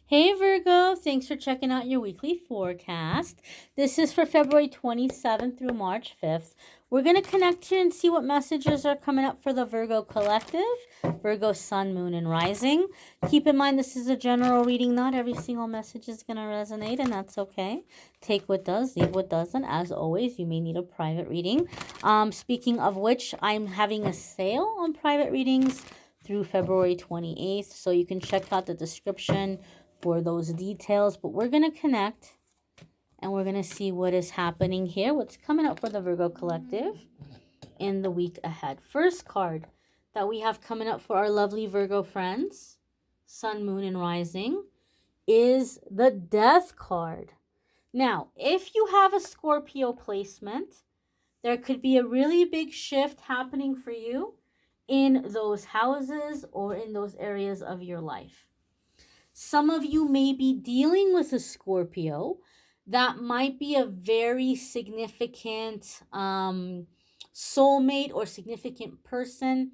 Hey Virgo, thanks for checking out your weekly forecast. This is for February 27th through March 5th. We're going to connect here and see what messages are coming up for the Virgo collective, Virgo sun, moon, and rising. Keep in mind this is a general reading. Not every single message is going to resonate, and that's okay. Take what does, leave what doesn't. As always, you may need a private reading. Speaking of which, I'm having a sale on private readings through February 28th, so you can check out the description for those details. But we're going to connect and we're going to see what is happening here, what's coming up for the Virgo collective in the week ahead. First card that we have coming up for our lovely Virgo friends, sun, moon, and rising, is the Death card. Now, if you have a Scorpio placement, there could be a really big shift happening for you in those houses or in those areas of your life. Some of you may be dealing with a Scorpio that might be a very significant soulmate or significant person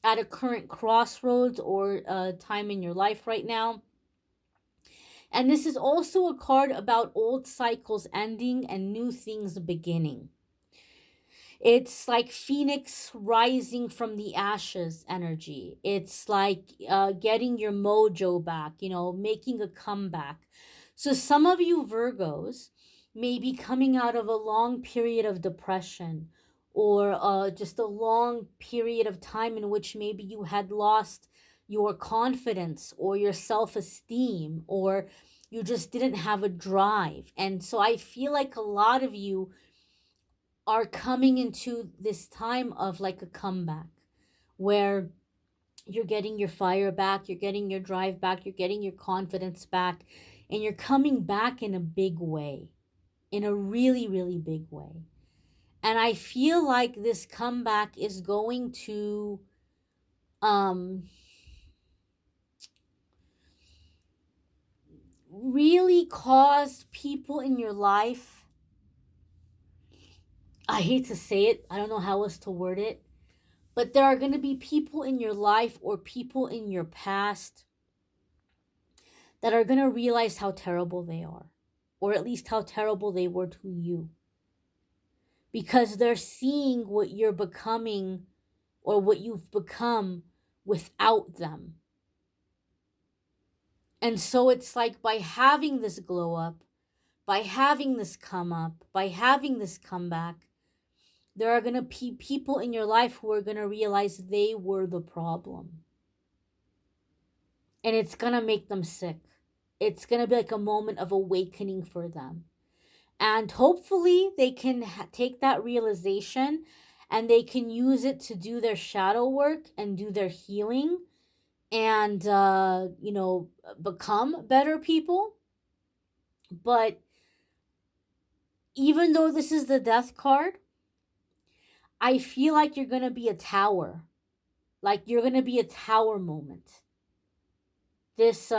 at a current crossroads or time in your life right now. And this is also a card about old cycles ending and new things beginning. It's like Phoenix rising from the ashes energy. It's like getting your mojo back, making a comeback. So some of you Virgos may be coming out of a long period of depression or just a long period of time in which maybe you had lost your confidence or your self-esteem, or you just didn't have a drive. And so I feel like a lot of you are coming into this time of like a comeback where you're getting your fire back, you're getting your drive back, you're getting your confidence back, and you're coming back in a big way, in a really, really big way. And I feel like this comeback is going to really cause people in your life, I hate to say it, I don't know how else to word it, but there are going to be people in your life or people in your past that are going to realize how terrible they are, or at least how terrible they were to you. Because they're seeing what you're becoming or what you've become without them. And so it's like by having this glow up, by having this come up, by having this comeback, there are going to be people in your life who are going to realize they were the problem. And it's going to make them sick. It's going to be like a moment of awakening for them. And hopefully they can take that realization and they can use it to do their shadow work and do their healing and, become better people. But even though this is the Death card, I feel like you're going to be a tower. Like you're going to be a tower moment. This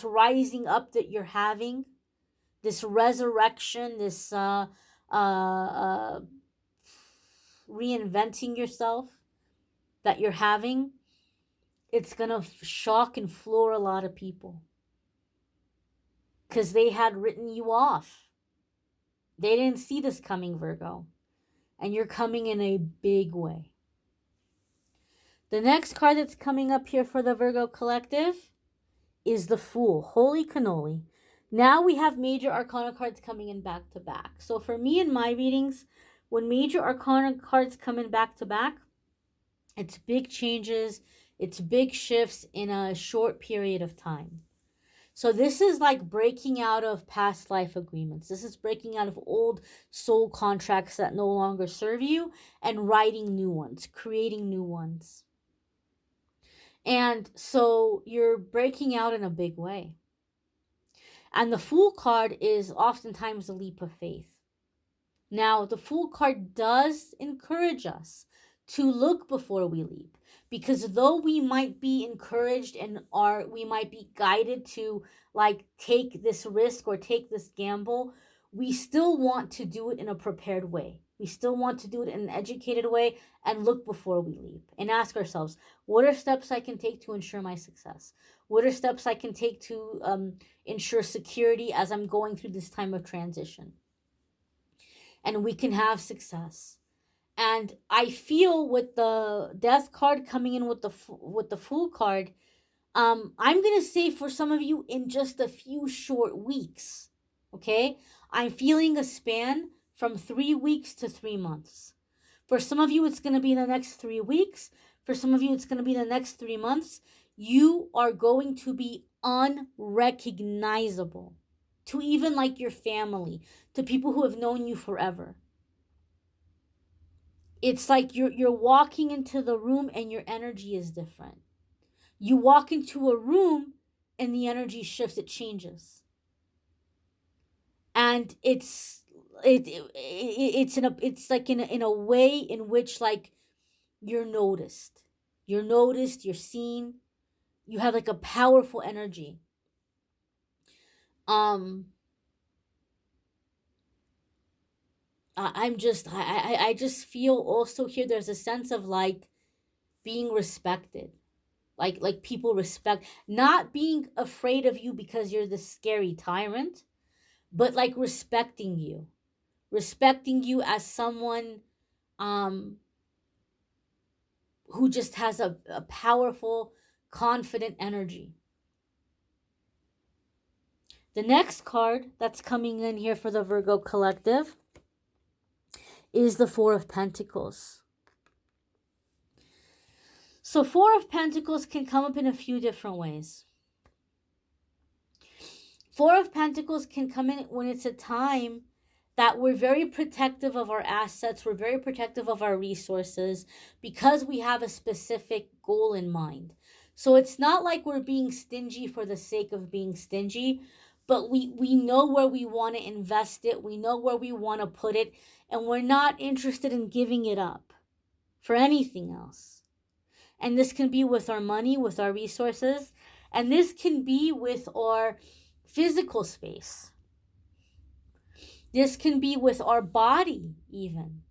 rising up that you're having, this resurrection, this reinventing yourself that you're having, it's gonna shock and floor a lot of people because they had written you off. They didn't see this coming, Virgo, and you're coming in a big way. The next card that's coming up here for the Virgo collective is the Fool. Holy cannoli. Now we have major arcana cards coming in back to back. So for me in my readings, when major arcana cards come in back to back, it's big changes, it's big shifts in a short period of time. So this is like breaking out of past life agreements. This is breaking out of old soul contracts that no longer serve you and writing new ones, creating new ones. And so you're breaking out in a big way. And the Fool card is oftentimes a leap of faith. Now, the Fool card does encourage us to look before we leap, because though we might be encouraged and we might be guided to like take this risk or take this gamble, we still want to do it in a prepared way. We still want to do it in an educated way and look before we leap and ask ourselves, what are steps I can take to ensure my success? What are steps I can take to ensure security as I'm going through this time of transition? And we can have success. And I feel with the death card coming in with the fool card, I'm gonna say for some of you in just a few short weeks, okay? I'm feeling a span from 3 weeks to 3 months. For some of you, it's gonna be in the next 3 weeks. For some of you, it's gonna be in the next 3 months. You are going to be unrecognizable to even like your family, to people who have known you forever. It's like you're walking into the room and your energy is different. You walk into a room and the energy shifts, it changes. And it's like in a way in which like you're noticed. You're noticed, you're seen. You have like a powerful energy. Um I just feel also here there's a sense of like being respected. Like people respect, not being afraid of you because you're the scary tyrant, but like respecting you as someone um who just has a powerful, confident energy. The next card that's coming in here for the Virgo collective is the Four of Pentacles. So Four of Pentacles can come up in a few different ways. Four of Pentacles can come in when it's a time that we're very protective of our assets, we're very protective of our resources because we have a specific goal in mind. So it's not like we're being stingy for the sake of being stingy, but we know where we want to invest it, we know where we want to put it, and we're not interested in giving it up for anything else. And this can be with our money, with our resources, and this can be with our physical space. This can be with our body even.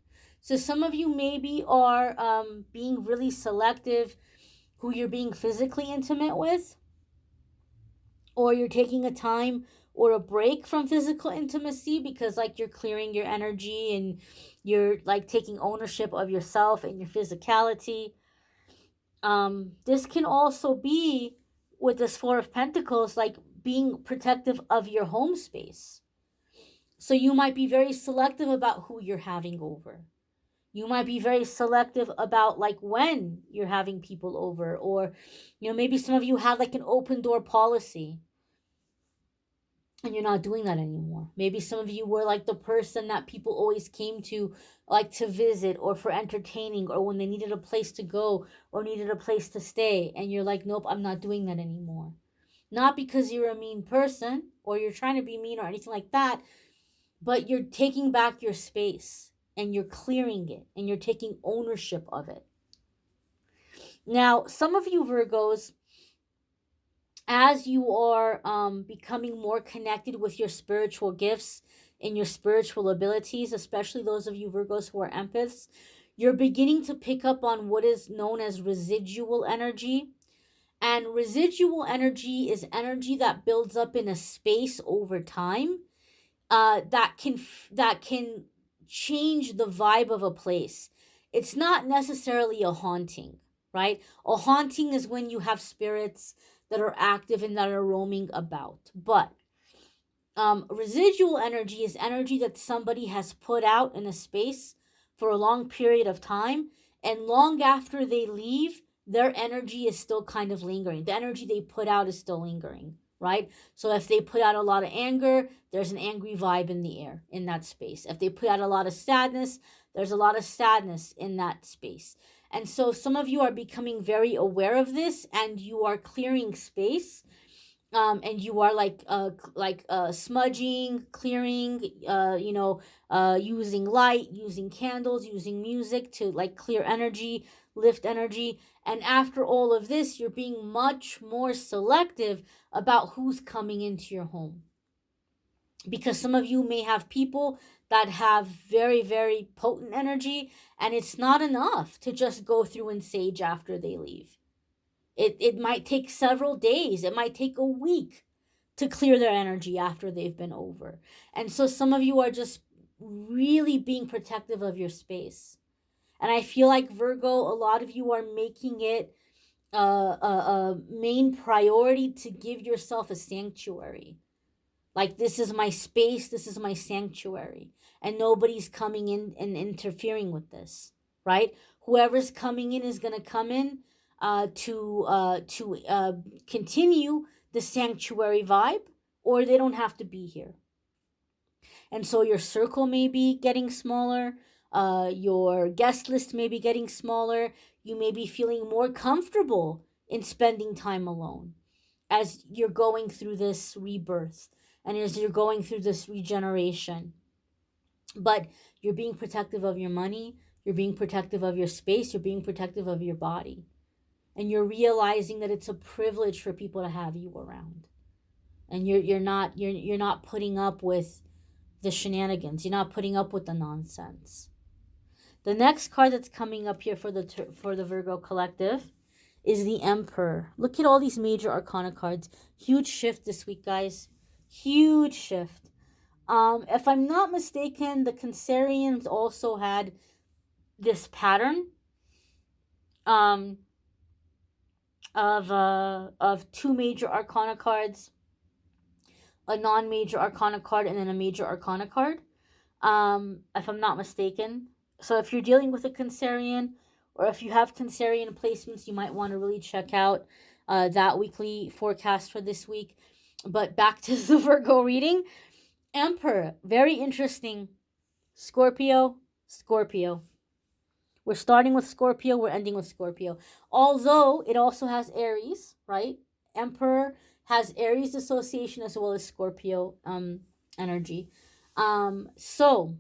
So some of you maybe are being really selective who you're being physically intimate with, or you're taking a time or a break from physical intimacy because like you're clearing your energy and you're like taking ownership of yourself and your physicality. This can also be with this Four of Pentacles, like being protective of your home space. So you might be very selective about who you're having over. You might be very selective about like when you're having people over, or maybe some of you had like an open door policy and you're not doing that anymore. Maybe some of you were like the person that people always came to like to visit or for entertaining or when they needed a place to go or needed a place to stay, and you're like, nope, I'm not doing that anymore. Not because you're a mean person or you're trying to be mean or anything like that, but you're taking back your space and you're clearing it and you're taking ownership of it. Now, some of you Virgos, as you are becoming more connected with your spiritual gifts and your spiritual abilities, especially those of you Virgos who are empaths, you're beginning to pick up on what is known as residual energy. And residual energy is energy that builds up in a space over time, that can change the vibe of a place. It's not necessarily a haunting, right? A haunting is when you have spirits that are active and that are roaming about. But residual energy is energy that somebody has put out in a space for a long period of time, and long after they leave, their energy is still kind of lingering. The energy they put out is still lingering, right? So if they put out a lot of anger, there's an angry vibe in the air in that space. If they put out a lot of sadness, there's a lot of sadness in that space. And so some of you are becoming very aware of this, and you are clearing space, and you are like smudging, clearing, using light, using candles, using music to like clear energy, lift energy. And after all of this, you're being much more selective about who's coming into your home, because some of you may have people that have very, very potent energy, and it's not enough to just go through and sage after they leave. It might take several days. It might take a week to clear their energy after they've been over. And so some of you are just really being protective of your space. And I feel like Virgo, a lot of you are making it a main priority to give yourself a sanctuary. Like, this is my space, this is my sanctuary, and nobody's coming in and interfering with this, right? Whoever's coming in is going to come in to continue the sanctuary vibe, or they don't have to be here. And so your circle may be getting smaller, your guest list may be getting smaller, you may be feeling more comfortable in spending time alone as you're going through this rebirth and as you're going through this regeneration. But you're being protective of your money, you're being protective of your space, you're being protective of your body. And you're realizing that it's a privilege for people to have you around. And you're not putting up with the shenanigans. You're not putting up with the nonsense. The next card that's coming up here for the Virgo collective is the Emperor. Look at all these major arcana cards. Huge shift this week, guys. Huge shift. If I'm not mistaken, the Cancerians also had this pattern of two major arcana cards, a non-major arcana card, and then a major arcana card, if I'm not mistaken. So if you're dealing with a Cancerian, or if you have Cancerian placements, you might want to really check out that weekly forecast for this week. But back to the Virgo reading. Emperor, very interesting. Scorpio. We're starting with Scorpio, we're ending with Scorpio. Although it also has Aries, right? Emperor has Aries association as well as Scorpio energy. So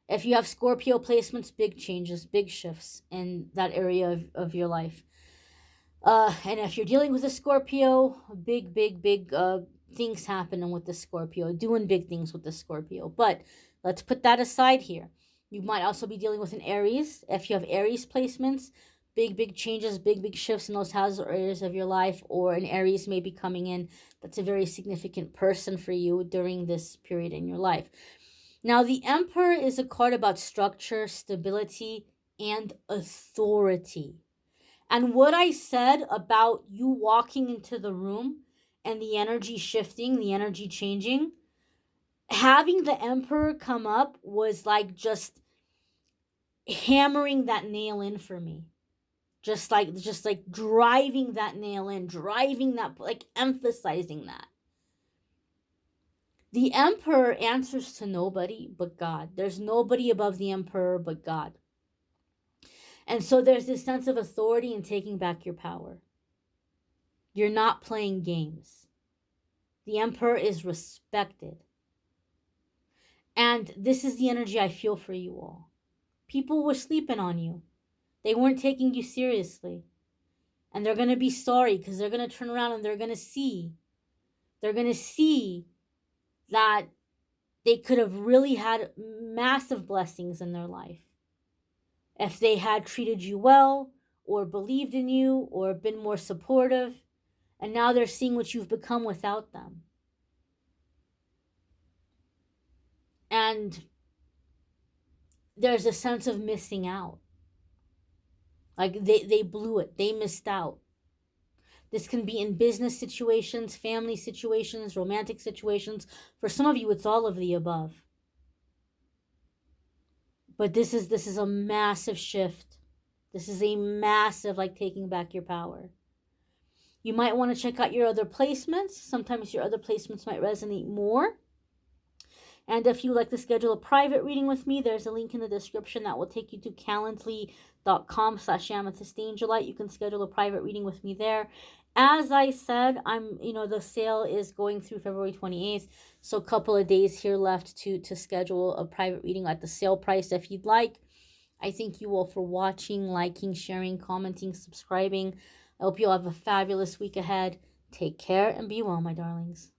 if you have Scorpio placements, big changes, big shifts in that area of your life. And if you're dealing with a Scorpio, big things happening with the Scorpio, doing big things with the Scorpio. But let's put that aside here. You might also be dealing with an Aries. If you have Aries placements, big changes, big shifts in those houses or areas of your life, or an Aries may be coming in. That's a very significant person for you during this period in your life. Now, the Emperor is a card about structure, stability, and authority. And what I said about you walking into the room and the energy shifting, the energy changing, having the Emperor come up was like just hammering that nail in for me. Just like driving that nail in, driving that, like emphasizing that. The Emperor answers to nobody but God. There's nobody above the Emperor but God. And so there's this sense of authority in taking back your power. You're not playing games. The Emperor is respected. And this is the energy I feel for you all. People were sleeping on you. They weren't taking you seriously. And they're going to be sorry, because they're going to turn around and they're going to see that they could have really had massive blessings in their life if they had treated you well, or believed in you, or been more supportive. And now they're seeing what you've become without them. And there's a sense of missing out. Like they blew it. They missed out. This can be in business situations, family situations, romantic situations. For some of you, it's all of the above. But this is a massive shift. This is a massive, like, taking back your power. You might want to check out your other placements. Sometimes your other placements might resonate more. And if you'd like to schedule a private reading with me, there's a link in the description that will take you to calendly.com/amethystangelite. You can schedule a private reading with me there. As I said, the sale is going through February 28th. So a couple of days here left to schedule a private reading at the sale price if you'd like. I thank you all for watching, liking, sharing, commenting, subscribing. I hope you all have a fabulous week ahead. Take care and be well, my darlings.